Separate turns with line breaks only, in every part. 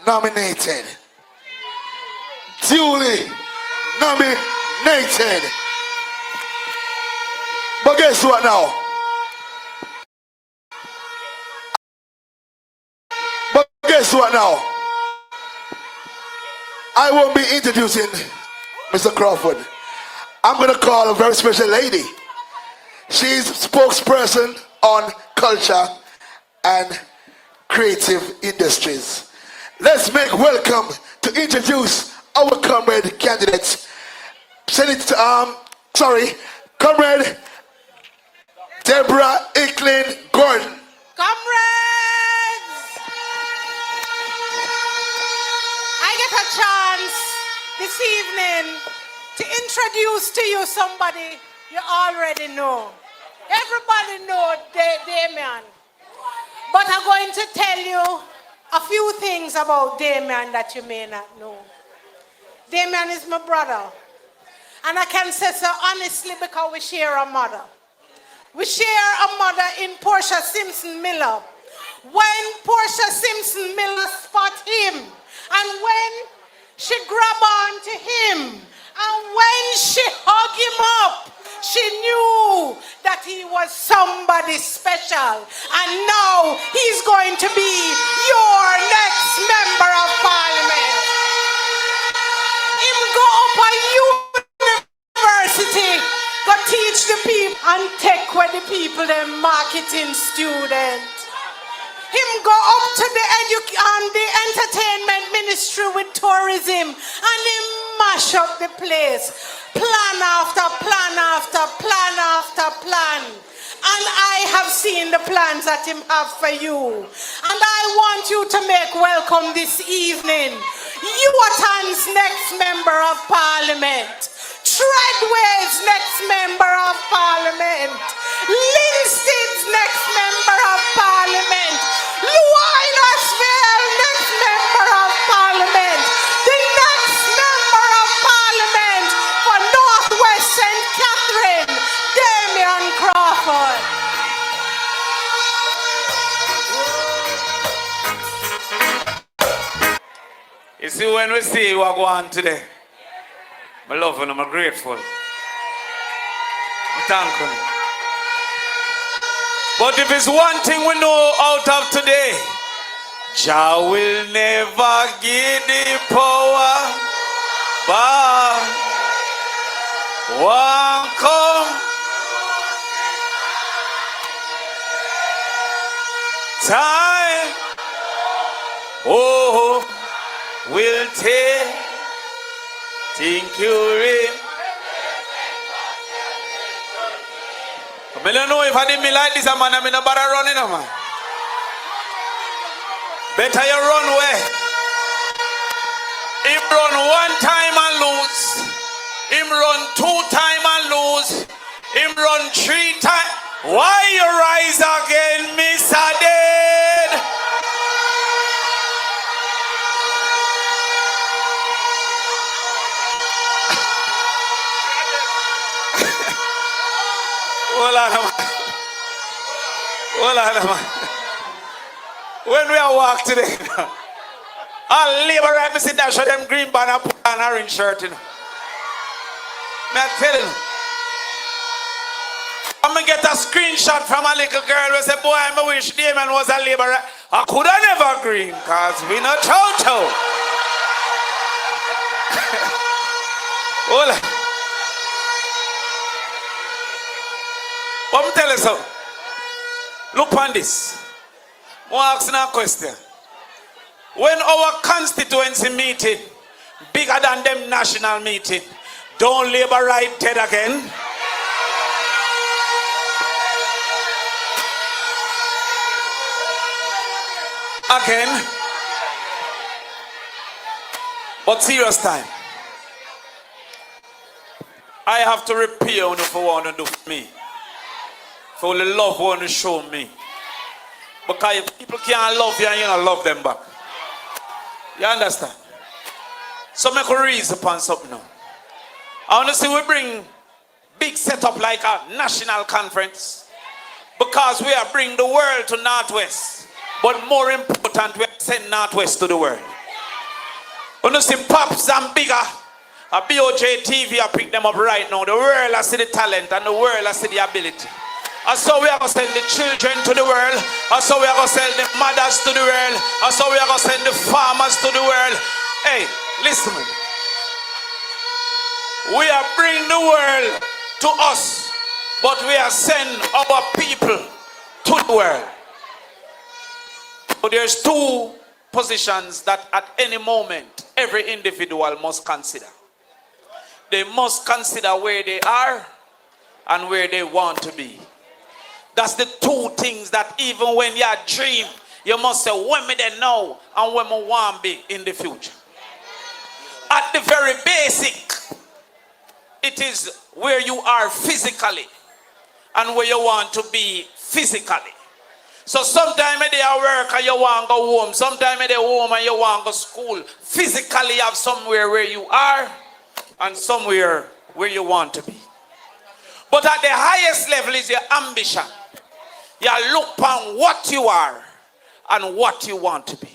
nominated. Duly nominated. But guess what now? But guess what now? I won't be introducing Mr. Crawford. I'm going to call a very special lady. She's spokesperson on culture and creative industries. Let's make welcome to introduce our comrade candidates. Comrade Deborah Icklin Gordon.
Comrades! I get a chance this evening to introduce to you somebody you already know. Everybody knows Damion. But I'm going to tell you a few things about Damion that you may not know. Damion is my brother. And I can say so honestly because we share a mother. We share a mother in Portia Simpson Miller. When Portia Simpson Miller spot him, and when she grab on to him, and when she hug him up, she knew that he was somebody special. And now he's going to be your next member of parliament. Him go up a university, go teach the people and take where the people them marketing student. Him go up to the entertainment ministry with tourism and him mash up the place. Plan after plan after plan after plan. And I have seen the plans that him have for you. And I want you to make welcome this evening Yuatan's next member of parliament. Treadway's next member of parliament. Linstead's next member of parliament. Luinersville next member of parliament. The next member of parliament for Northwest St. Catherine, Damion Crawford.
You see, when we see what go on today, I love you, I'm grateful. I'm thankful. But if it's one thing we know out of today, Jah will never give the power back. One come time, oh, will take. Think you real. I don't know if I didn't like this, man. I'm in a bar running, man. Better you run away. Him run one time and lose. Him run 2 times and lose. Him run 3 times. Why you rise again, Mr. Dead? When we are walk today, I'll labor right, me sit down, show them green banner, put on orange shirt, you know. May I tell you? I'm going to get a screenshot from a little girl who said, boy, I wish Damion was a laborer. I could have never green, because we not chow-chow. Hold on. But I'm telling you something. Look on this. I'm asking a question. When our constituency meeting, bigger than them national meeting, don't labor right dead again? Again? But serious time. I have to repay you for what you do for me. For the love you want to show me. Because if people can't love you and you don't love them back. You understand? So make a reason upon something now. I want to see we bring big setup like a national conference. Because we are bringing the world to Northwest. But more important, we are sending Northwest to the world. When you see Pops and bigger, a BOJ TV, I pick them up right now. The world has see the talent and the world has see the ability. And so we are going to send the children to the world. And so we are going to send the mothers to the world. And so we are going to send the farmers to the world. Hey, listen. We are bringing the world to us, but we are sending our people to the world. So there's two positions that at any moment every individual must consider. They must consider where they are and where they want to be. That's the two things that even when you dream, you must say, when me they know and when me want to be in the future. At the very basic, it is where you are physically and where you want to be physically. So sometimes they are work and you want to go home. Sometimes they home and you want to go to school. Physically you have somewhere where you are and somewhere where you want to be. But at the highest level is your ambition. You look upon what you are and what you want to be.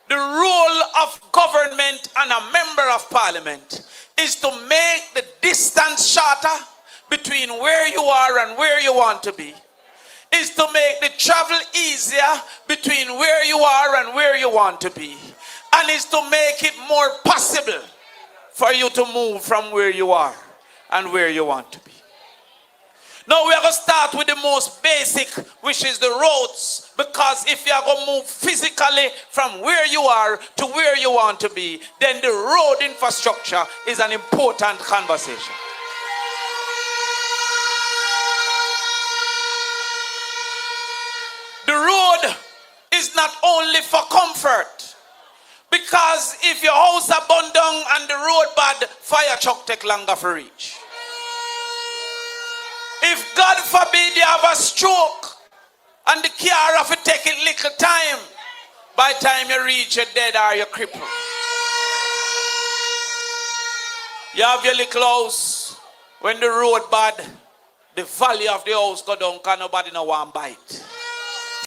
The role of government and a member of parliament is to make the distance shorter between where you are and where you want to be. Is to make the travel easier between where you are and where you want to be. And is to make it more possible for you to move from where you are and where you want to be. Now we are going to start with the most basic, which is the roads. Because if you are going to move physically from where you are to where you want to be, then the road infrastructure is an important conversation. The road is not only for comfort. Because if your house is burnt down and the road bad, fire truck take longer for reach. If God forbid you have a stroke and the car have to take it little time, by the time you reach you're dead or you're crippled. You have your little house, when the road bad, the value of the house go down because nobody no want bite.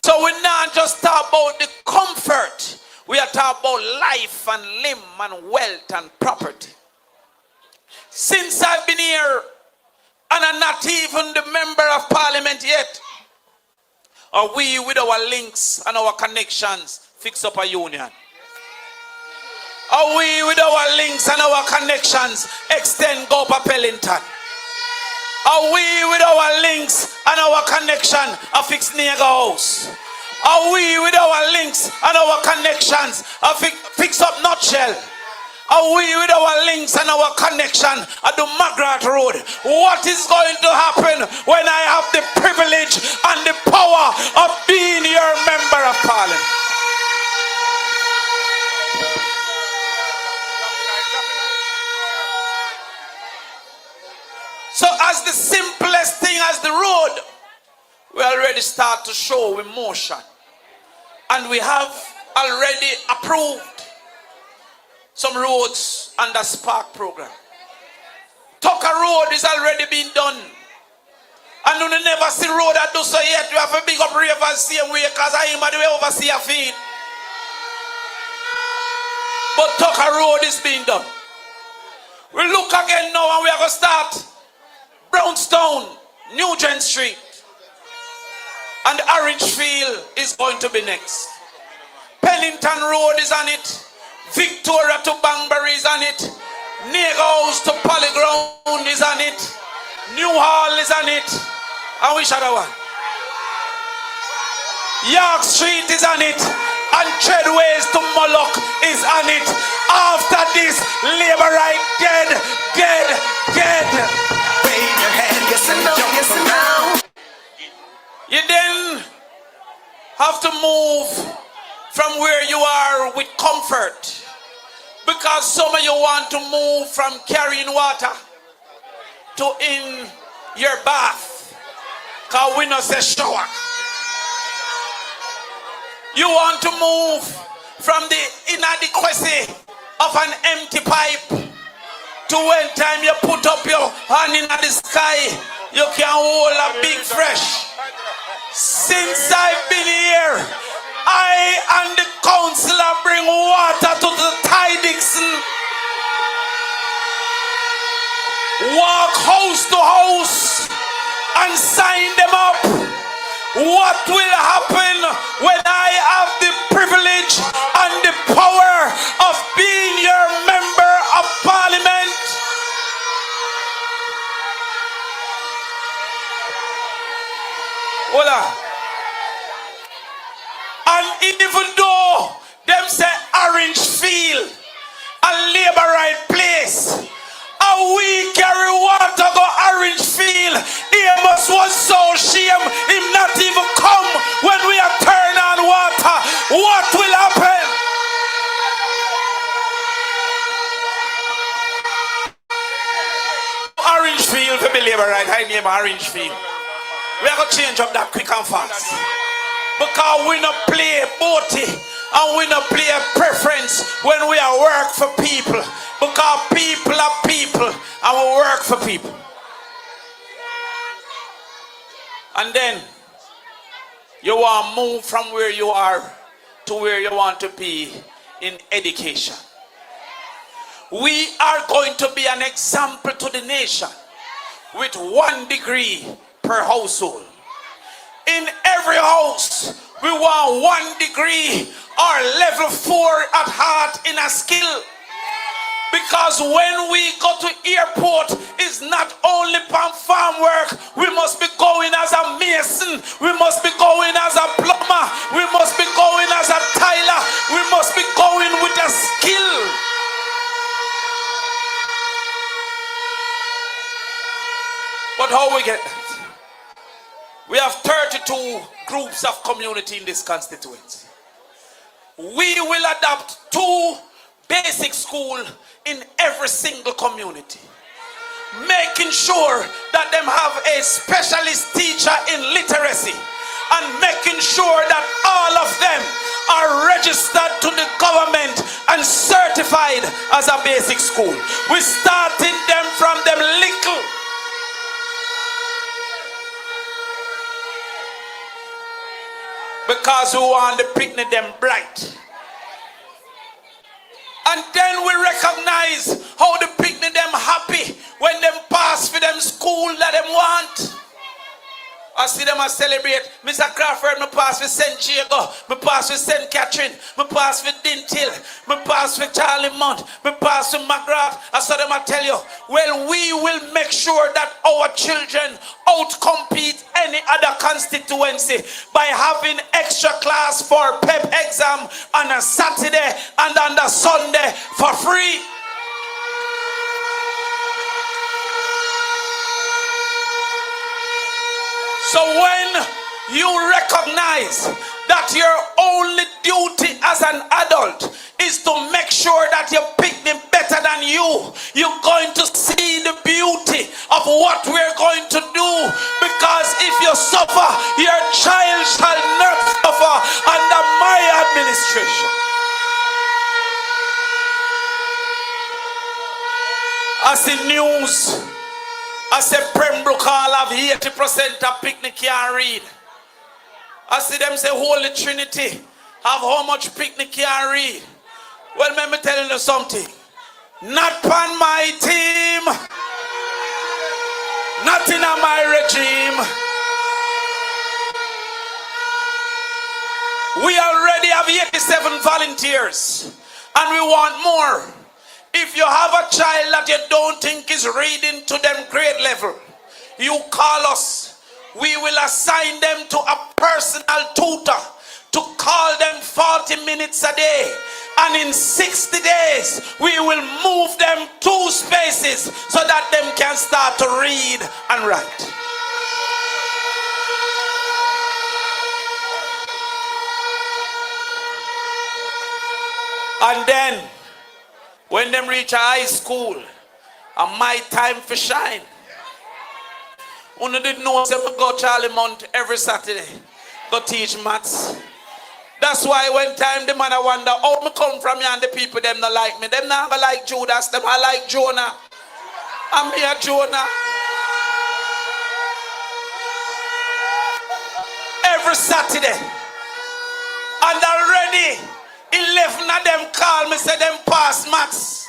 So we not just talk about the comfort, we are talking about life and limb and wealth and property. Since I've been here, and I'm not even the member of parliament yet, are we with our links and our connections fix up a union? Are we with our links and our connections extend go up a Pellington? Are we with our links and our connection fix Nega House? Are we with our links and our connections fix up Nutshell? Are we with our links and our connection at the Margaret Road? What is going to happen when I have the privilege and the power of being your member of parliament? So as the simplest thing as the road, we already start to show emotion. And we have already approved some roads under Spark program. Tucker Road is already being done. And you never see road that do so yet. You have a big up river same way because I am the way oversee a feed. But Tucker Road is being done. We look again now and we are going to start Brownstone, Nugent Street. And Orangefield is going to be next. Pennington Road is on it. Victoria to Bangbury is on it. Nega House to Polyground is on it. New Hall is on it. And which other one? York Street is on it. And Treadways to Moloch is on it. After this, Labour right dead. Wave your hand, yes and no, yes and no. You then have to move from where you are with comfort. Because some of you want to move from carrying water to in your bath. Because we not say shower. You want to move from the inadequacy of an empty pipe to when time you put up your hand in the sky, you can hold a big fresh. Since I've been here, I and the councillor bring water to the tidings house to house and sign them up. What will happen when I have the privilege and the power of being your member of parliament? Voila. And even though them say Orange Field, a labor right place, and we carry water go Orange Field, Amos was so shame him not even come when we are turn on water. What will happen? Orange Field for the labor right, I name Orange Field. We are going to change up that quick and fast. Because we don't play boaty and we don't play a preference when we are work for people. Because people are people and we work for people. And then you want to move from where you are to where you want to be in education. We are going to be an example to the nation with 1 degree per household. In every house, we want 1 degree or level 4 at heart in a skill. Because when we go to airport, it's not only farm work. We must be going as a mason. We must be going as a plumber. We must be going as a tiler. We must be going with a skill. But how we get that? We have 32 groups of community in this constituency. We will adopt 2 basic schools in every single community, making sure that them have a specialist teacher in literacy and making sure that all of them are registered to the government and certified as a basic school. We're starting them from them little. Because we want to picnic them bright. And then we recognize how the picnic them happy when them pass for them school that them want. I see them celebrate. Mr. Crawford, me pass for St. Diego, me pass for St. Catherine, me pass for Dintil, me pass for Charlie Mount, me pass for McGrath. I saw them tell you, well, we will make sure that our children outcompete any other constituency by having extra class for PEP exam on a Saturday and on the Sunday for free. So when you recognize that your only duty as an adult is to make sure that you pick them better than you, you're going to see the beauty of what we're going to do. Because if you suffer, your child shall not suffer under my administration. I see news. I said Pembroke Hall have 80% of picnic can't read. I see them say Holy Trinity have how much picnic can't read. Well, let me tell you something. Not on my team. Not in my regime. We already have 87 volunteers and we want more. If you have a child that you don't think is reading to them grade level, you call us. We will assign them to a personal tutor to call them 40 minutes a day. And in 60 days, we will move them 2 spaces so that them can start to read and write. And then, when them reach a high school, and my time for shine. Una didn't know say we go Charlie Mount every Saturday, go teach maths. That's why when time the man I wonder, how me come from here and the people them not like me. Them not like Judas, them I like Jonah. I'm here Jonah. Every Saturday. And already 11 of them call me, say them pass maths.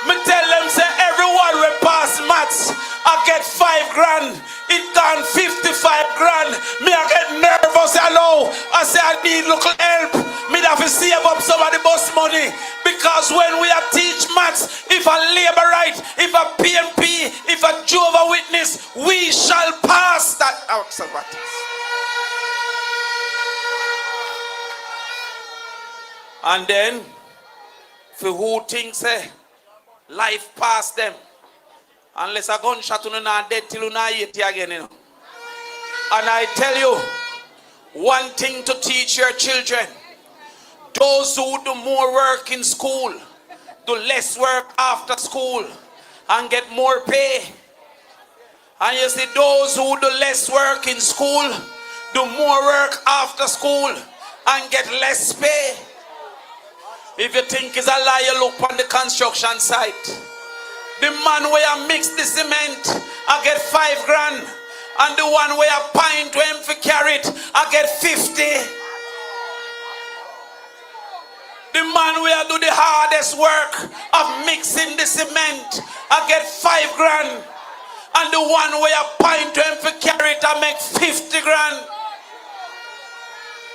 Me tell them, say everyone will pass maths. I get 5 grand, it gone 55 grand. Me I get nervous, hello. I say I need little help. Me have to save up some of the bus money. Because when we are teach maths, if a labor right, if a PNP, if a Jehovah Witness, we shall pass that out. And then, for who thinks life past them, unless a gunshot you not dead till you not eat again, you know. And I tell you, one thing to teach your children: those who do more work in school, do less work after school, and get more pay. And you see, those who do less work in school, do more work after school, and get less pay. If you think it's a lie, you look on the construction site. The man where I mix the cement, I get 5 grand. And the one where I pint to him for carry it, I get 50. The man where I do the hardest work of mixing the cement, I get 5 grand. And the one where I pint to him for carry it, I make 50 grand.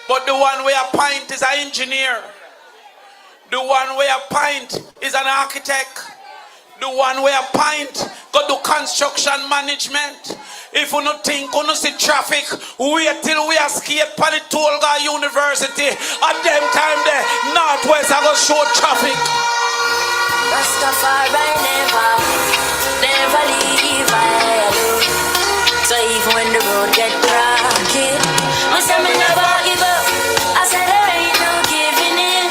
But the one where I pint is an engineer. The one where I pint is an architect. The one where I pint go do construction management. If you don't think you don't see traffic, wait till we escape on the Tolga University. At them time there, Northwest I go show traffic.
Rastafari never leave I alone. So even when the road get rocky, I say me never give up. I said there ain't no giving in.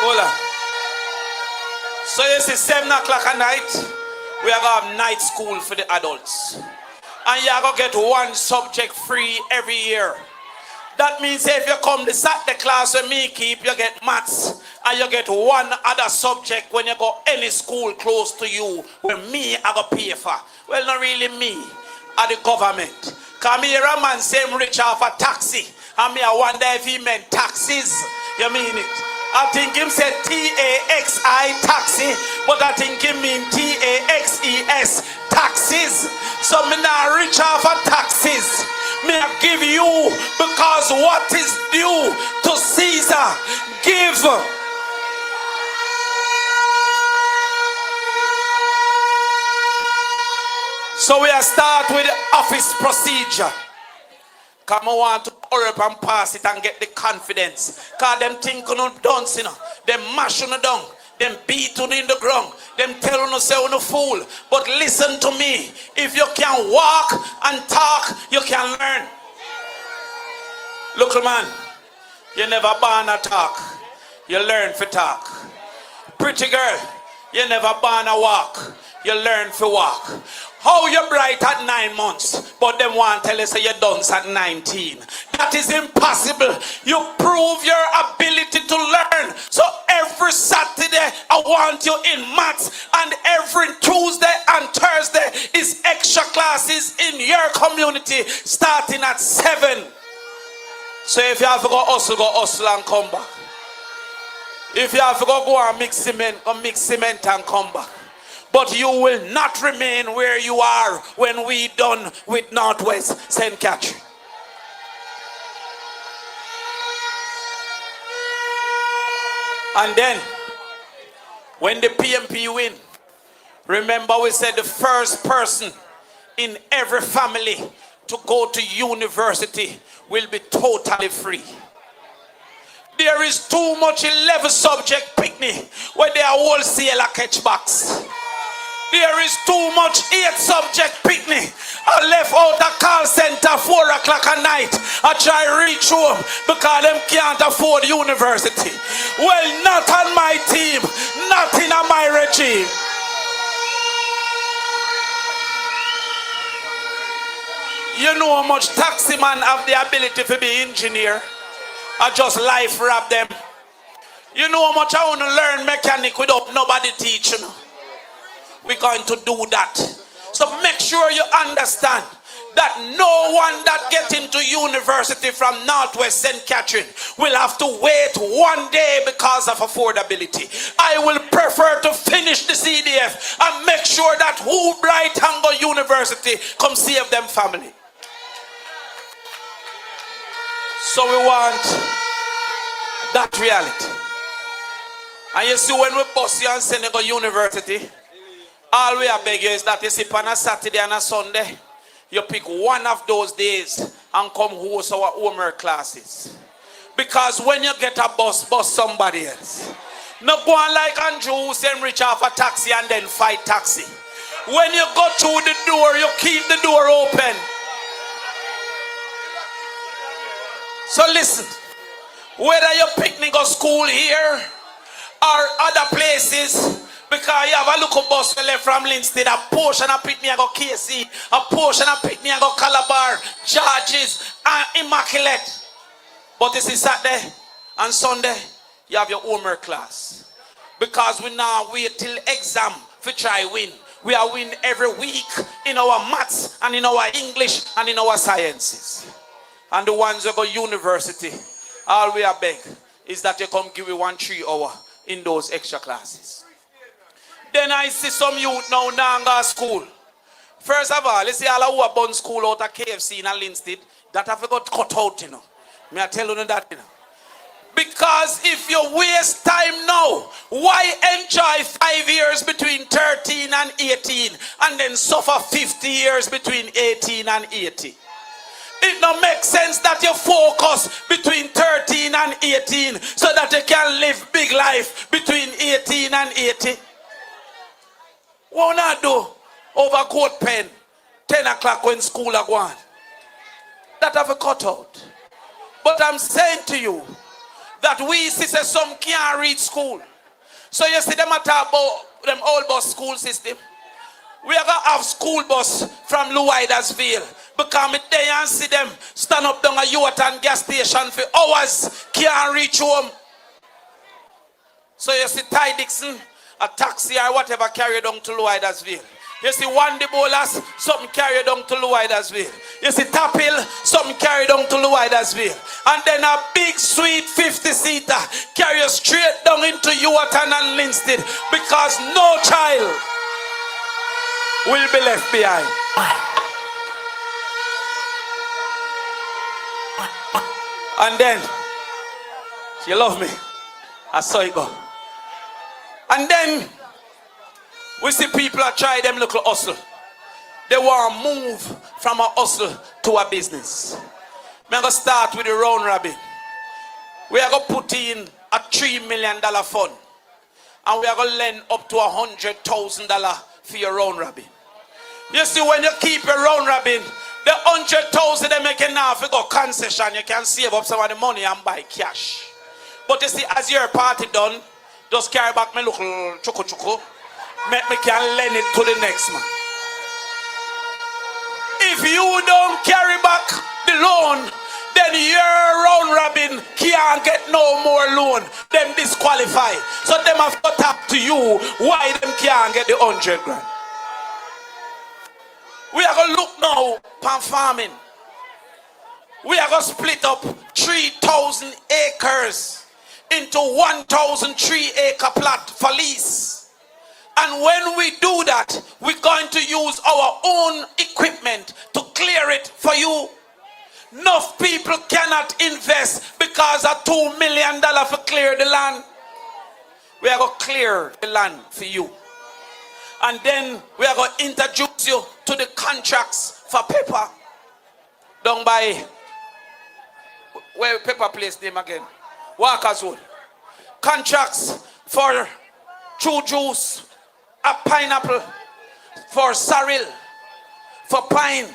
Hold on. So you see 7 o'clock at night, we are going to have night school for the adults. And you are going to get one subject free every year. That means if you come to Saturday class with me keep, you get maths. And you get one other subject when you go any school close to you where me I go pay for. Well, not really me, or the government. Because me hear a man say him rich off a taxi. And me I wonder if he meant taxes. You mean it? I think him said T-A-X-I taxi, but I think him mean T-A-X-E-S taxes. So me not rich off of taxes. Me I give you because what is due to Caesar, give. So we are start with the office procedure. Come on, want to hurry up and pass it and get the confidence. Because them think you don't dance, you know. Them mash you down. Them beat you in the ground. Them tell you say you fool. But listen to me. If you can walk and talk, you can learn. Look, man. You never born a talk. You learn for talk. Pretty girl. You never born a walk. You learn for walk. How you bright at 9 months, but them want to tell you say you dance at 19. That is impossible. You prove your ability to learn. So every Saturday I want you in maths, and every Tuesday and Thursday is extra classes in your community starting at 7. So if you have to go hustle and come back. If you have to go and mix cement and come back. But you will not remain where you are when we done with Northwest St. Catherine. And then, when the PNP win, remember we said the first person in every family to go to university will be totally free. There is too much 11 subject picnic where they are wholesale catch box. There is too much 8 subject picnic. I left out a call center 4 o'clock at night. I try to reach home because them can't afford university. Well, not on my team, not in my regime. You know how much taxi man have the ability to be engineer? I just life wrap them. You know how much I want to learn mechanic without nobody teaching. We're going to do that. So make sure you understand. that no one that get into university from Northwest St. Catherine will have to wait one day because of affordability. I will prefer to finish the CDF and make sure that who bright and go university come save them family. So we want that reality. And you see, when we bust you and send you to university, all we are begging is that you see on a Saturday and a Sunday, you pick one of those days and come host our homework classes. Because when you get a bus somebody else. Not go on like Andrew who send Rich off a taxi and then fight taxi. When you go through the door, you keep the door open. So listen, whether you picnic or school here or other places, because you have a local bus left from Linstead, a portion of Pitney and go KC, a portion of Pitney and go Calabar, Georges, and Immaculate. But this is Saturday and Sunday, you have your homework class. Because we now wait till exam for try win. We are win every week in our maths and in our English and in our sciences. And the ones who go university, all we are beg is that you come give me 1 3 hour in those extra classes. Then I see some youth now go school. First of all, let's see all who are born school out of KFC in Linstead, that have got cut out, you know. May I tell you that, you know. Because if you waste time now, why enjoy 5 years between 13 and 18 and then suffer 50 years between 18 and 80? It don't make sense that you focus between 13 and 18 so that you can live big life between 18 and 80. What not do over coat pen 10 o'clock when school are gone? That have a cut out. But I'm saying to you that we see some can't read school. So you see them talk about them old bus school system. We are going to have school bus from Louidersville. Because me there and see them stand up down a Yuatan gas station for hours, can't reach home. So you see Ty Dixon, a taxi or whatever carry down to Louidersville. You see Wandy Bolas, something carry down to Louidersville. You see Tapil, something carry down to Louidersville. And then a big sweet 50-seater carry you straight down into Yuatan and Linstead. Because no child will be left behind. And then, you love me. I saw it go. And then, we see people are trying them little hustle. They want to move from a hustle to a business. I'm going to start with the round robin. We are going to put in a $3 million fund. And we are going to lend up to $100,000 for your round robin. You see, when you keep a round robin, the 100,000 they make now if you go concession, you can save up some of the money and buy cash. But you see, as your party done, just carry back my little chuku. Make me can lend it to the next man. If you don't carry back the loan, then your round robin can't get no more loan. Them disqualify. So them have got up to you why them can't get the 100 grand. We are going to look now pan farming. We are going to split up 3,000 acres into 1,000 3-acre plot for lease. And when we do that, we're going to use our own equipment to clear it for you. Enough people cannot invest because of $2 million for clear the land. We are going to clear the land for you. And then we are going to introduce you to the contracts for paper. Down by, where paper place name again? Walker's Wood. Contracts for true juice, a pineapple, for sorrel, for pine.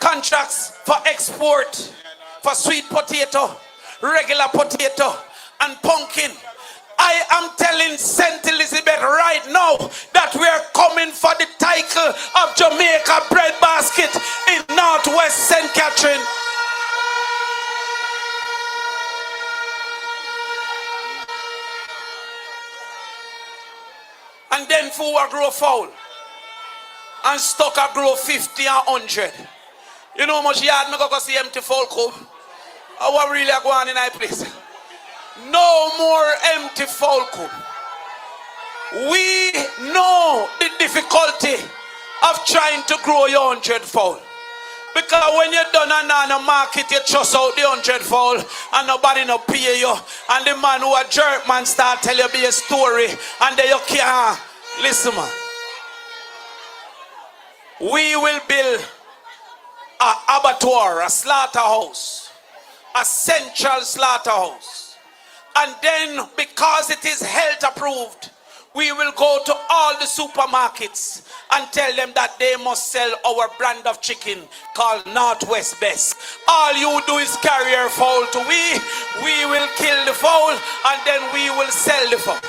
Contracts for export, for sweet potato, regular potato, and pumpkin. I am telling St. Elizabeth right now that we are coming for the title of Jamaica breadbasket in Northwest St. Catherine. And then food will grow foul. And stock will grow 50 and 100. You know how much yard me go see empty folk come? I want really go on in that place. No more empty folk come. We know the difficulty of trying to grow your 100-fold. Because when you're done and on the market, you trust out the 100-fold and nobody no pay you. And the man who a jerk man start tell you be a story and then you can't. Listen, man. We will build an abattoir, a slaughterhouse, a central slaughterhouse. And then because it is health approved, we will go to all the supermarkets and tell them that they must sell our brand of chicken called Northwest Best. All you do is carry your fowl to we will kill the fowl and then we will sell the fowl.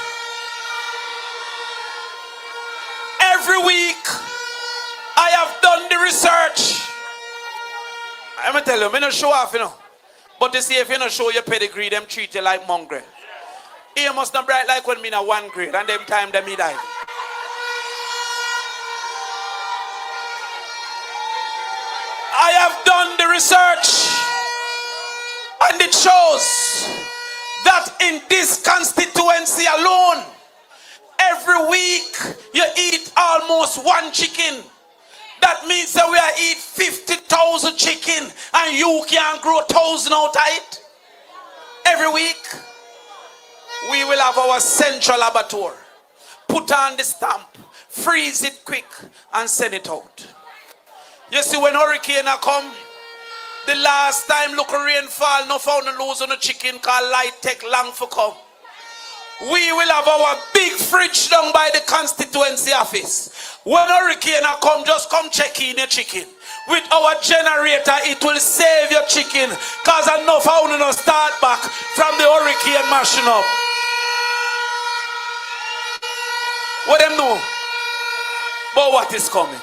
Every week I have done the research. I'm gonna tell you, I'm not show off, you know. But to see if you don't show your pedigree, them treat you like mongrel. He must not bright like when me in a 1 grade and them time them he died. I have done the research and it shows that in this constituency alone, every week you eat almost 1 chicken. That means that we are eat 50,000 chicken and you can't grow 1,000 out of it. Every week. We will have our central abattoir. Put on the stamp, freeze it quick, and send it out. You see, when hurricane come, the last time look rainfall, no found no lose on the chicken, called light take long for come. We will have our big fridge down by the constituency office. When hurricane come, just come check in your chicken. With our generator, it will save your chicken, cause enough how no start back from the hurricane mashing up. What them know? But what is coming?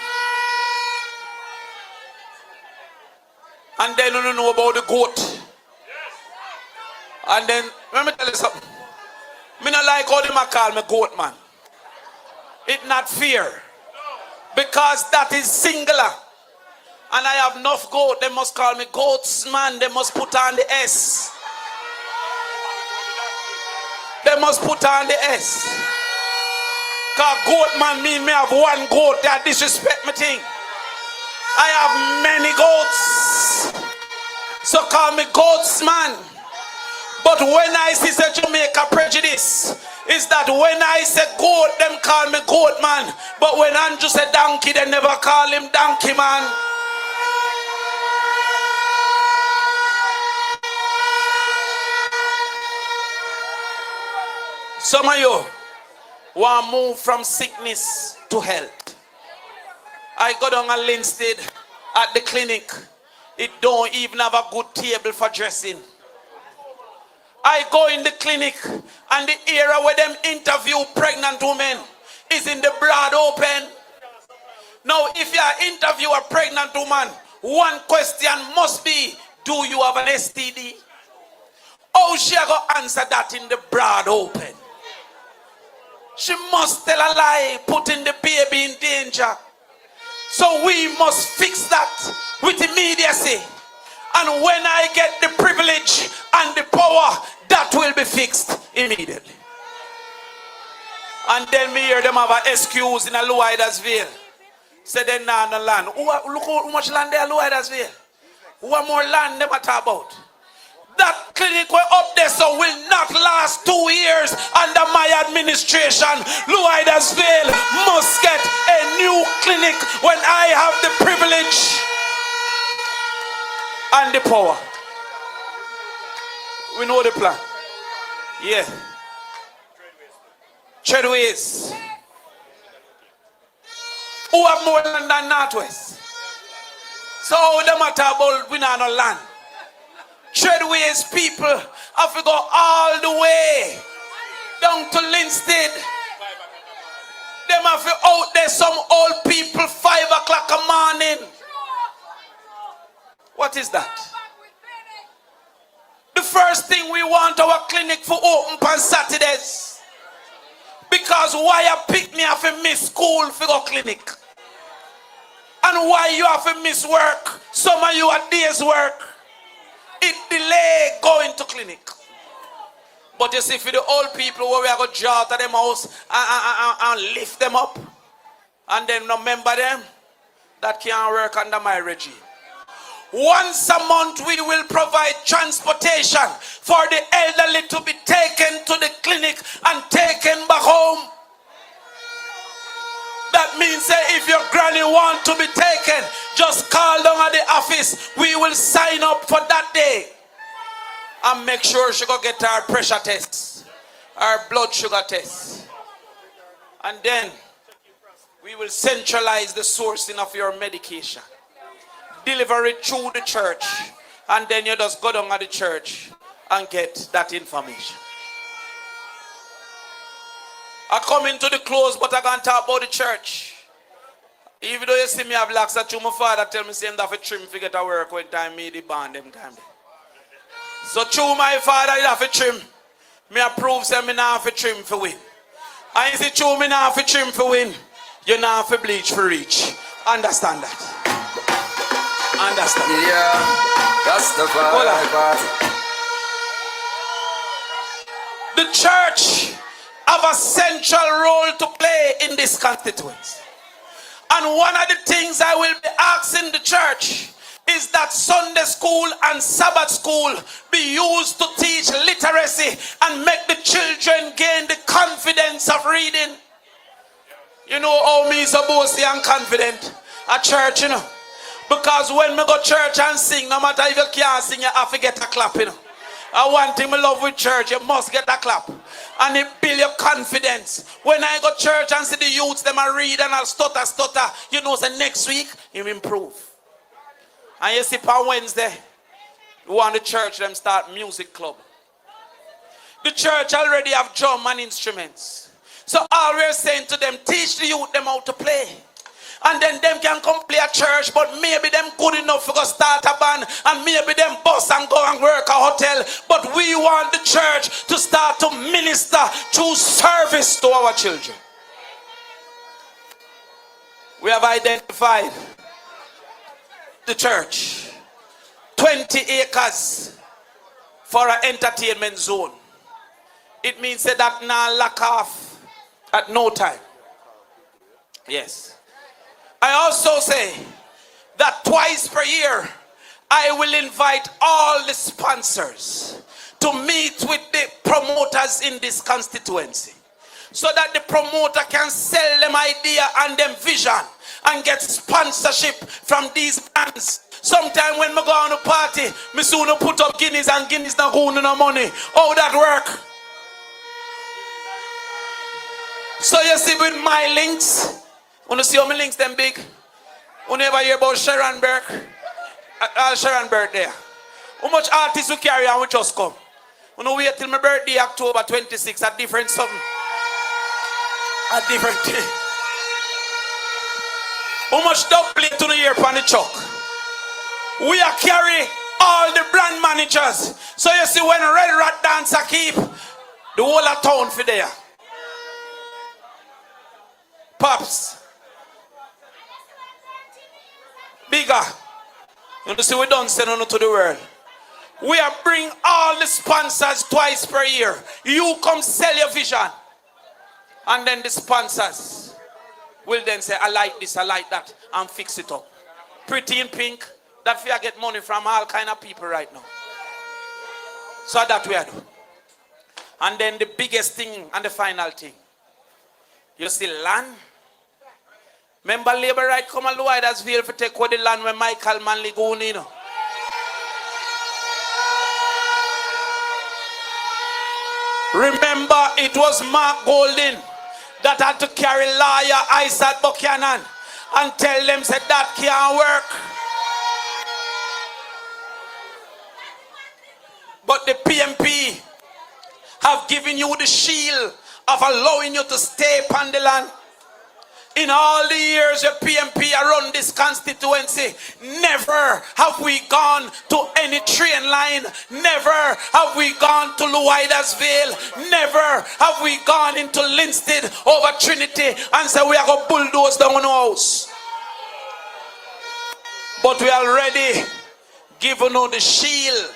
And then you don't know about the goat. And then, let me tell you something. Me not like how they call me goat man. It not fear. Because that is singular. And I have enough goat. They must call me goats man. They must put on the S. They must put on the S. Because goat man mean me have 1 goat. That disrespect me thing. I have many goats. So call me goats man. But when I see the Jamaica prejudice, is that when I say goat, them call me goat man. But when Andrew say donkey, they never call him donkey man. Some of you want to move from sickness to health. I go down a Linstead at the clinic. It don't even have a good table for dressing. I go in the clinic and the area where them interview pregnant women is in the broad open. Now if you interview a pregnant woman, one question must be, do you have an STD? How she go answer that in the broad open? She must tell a lie, putting the baby in danger. So we must fix that with immediacy. And when I get the privilege and the power, that will be fixed immediately. And then me hear them have an excuse in a Low Hidersville. Say they nah no land. Look how much land there Low Hidersville. What more land them talk about? That clinic we're up there so will not last 2 years under my administration. Low Hidersville must get a new clinic when I have the privilege and the power. We know the plan. Yeah. Treadways. Who have more land than Northwest? So how them talk about we not no land? Treadways people have to go all the way down to Linstead. Them have to out there some old people 5 o'clock a morning. What is that? The first thing we want our clinic for open on Saturdays. Because why I pick me up and miss school for go clinic? And why you have to miss work? Some of you are days work. It delay going to clinic. But you see, for the old people where we are going to draw to them house and lift them up, and then remember them, that can't work under my regime. Once a month we will provide transportation for the elderly to be taken to the clinic and taken back home. That means that if your granny want to be taken, just call down at the office. We will sign up for that day and make sure she go get her pressure tests, her blood sugar tests. And then we will centralize the sourcing of your medication. Deliver it through the church. And then you just go down at the church and get that information. I come into the close, but I can't talk about the church. Even though you see me have locks, that my father tell me saying that for trim to get to work when time me the band them time. So through my father, you have to trim. Me approve say me not have to trim for win. And if you true me not have to trim for win, you not have to bleach for reach. Understand that? Understand?
Yeah, that's the
party. The church have a central role to play in this constituency. And one of the things I will be asking the church is that Sunday school and Sabbath school be used to teach literacy and make the children gain the confidence of reading. You know how me so boasty and confident at church, you know. Because when me go church and sing, no matter if you can't sing, you have to get a clap, you know. And one thing I love with church, you must get a clap. And it build your confidence. When I go church and see the youths, them I read and I'll stutter, you know, so next week, you improve. And you see, on Wednesday, we want the church, them start music club. The church already have drum and instruments. So all we're saying to them, teach the youth them how to play. And then them can come play at church, but maybe them good enough to go start a band, and maybe them bus and go and work a hotel. But we want the church to start to minister through service to our children. We have identified the church 20 acres for an entertainment zone. It means that now lack off at no time. Yes. I also say that twice per year I will invite all the sponsors to meet with the promoters in this constituency, so that the promoter can sell them idea and them vision and get sponsorship from these brands. Sometime when me go on a party, me soon put up guineas and guineas not going no money. How that work? So you see with my links, when you see how my links them big, you never hear about Sharon Burke? Sharon Burke there. How much artists we carry and we just come? You know, wait till my birthday, October 26, a different something. A different thing. How much dub plate to the year on the chuck? We are carry all the brand managers. So you see when Red Rat Dancer keep the whole of town for there. Pops. Bigger. You see we don't send on to the world. We are bring all the sponsors twice per year. You come sell your vision. And then the sponsors will then say, I like this, I like that, and fix it up. Pretty in pink, that we get money from all kind of people right now. So that we are doing. And then the biggest thing and the final thing. You see land. Remember labor right come a Livestock for take over the land when Michael Manley go in, you know. Remember it was Mark Golding that had to carry lawyer Isaac Buchanan and tell them said that can't work. But the PNP have given you the shield of allowing you to stay upon the land. In all the years your PNP around this constituency, never have we gone to any train line. Never have we gone to Luidersville. Never have we gone into Linstead over Trinity and said we are going to bulldoze down our house. But we already given you the shield.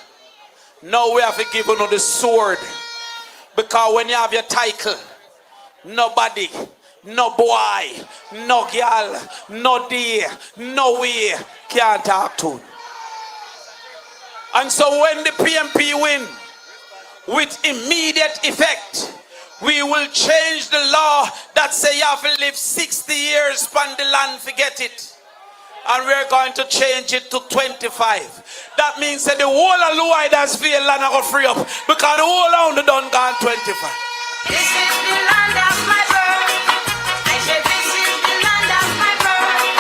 Now we have to give you the sword. Because when you have your title, nobody, no boy, no girl, no day, no way can talk to you. And so when the PNP win, with immediate effect, we will change the law that say you have to live 60 years on the land, forget it. And we're going to change it to 25. That means that the whole of Luida's field land are free up because the whole of the done gone 25.
This is the land of my birth. I said this is the land of my birth.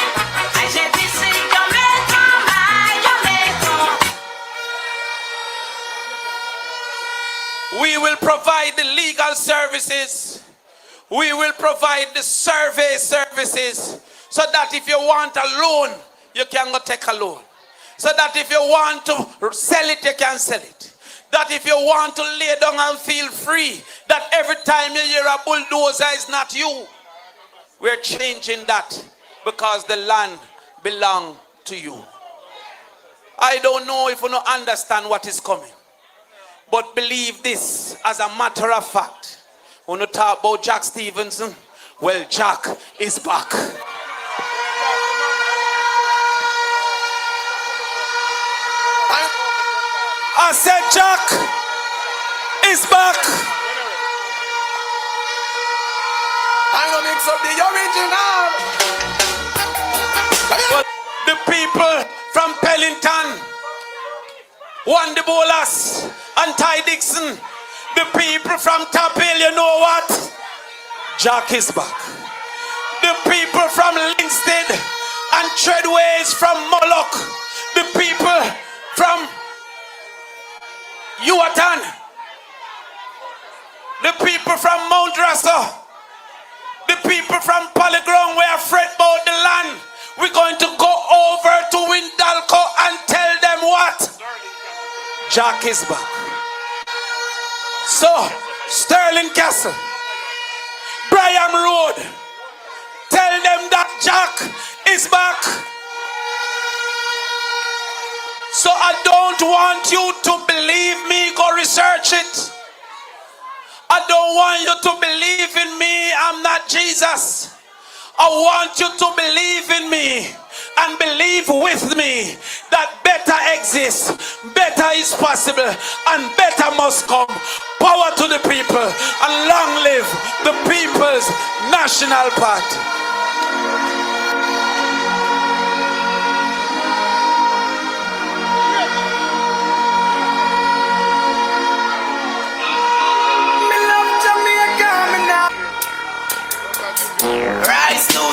I said this is Jamaica, my Jamaica.
We will provide the legal services. We will provide the survey services. So that if you want a loan, you can go take a loan. So that if you want to sell it, you can sell it. That if you want to lay down and feel free, that every time you hear a bulldozer, it's not you. We're changing that because the land belongs to you. I don't know if you don't understand what is coming. But believe this as a matter of fact. When you talk about Jack Stevenson, well, Jack is back. I said Jack is back.
I'm gonna mix up the original.
But the people from Pellington, Wanda Bolas and Ty Dixon, the people from Top Hill, you know what? Jack is back. The people from Linstead and Treadways from Moloch, the people from Yuatan, the people from Mount Rasa, the people from Polyground where I fret about the land, we're going to go over to Windalco and tell them what? Jack is back. So, Sterling Castle, Brian Road, tell them that Jack is back. So I don't want you to believe me, go research it. I don't want you to believe in me, I'm not Jesus. I want you to believe in me and believe with me that better exists, better is possible, and better must come. Power to the people and long live the People's National Party.
Rise to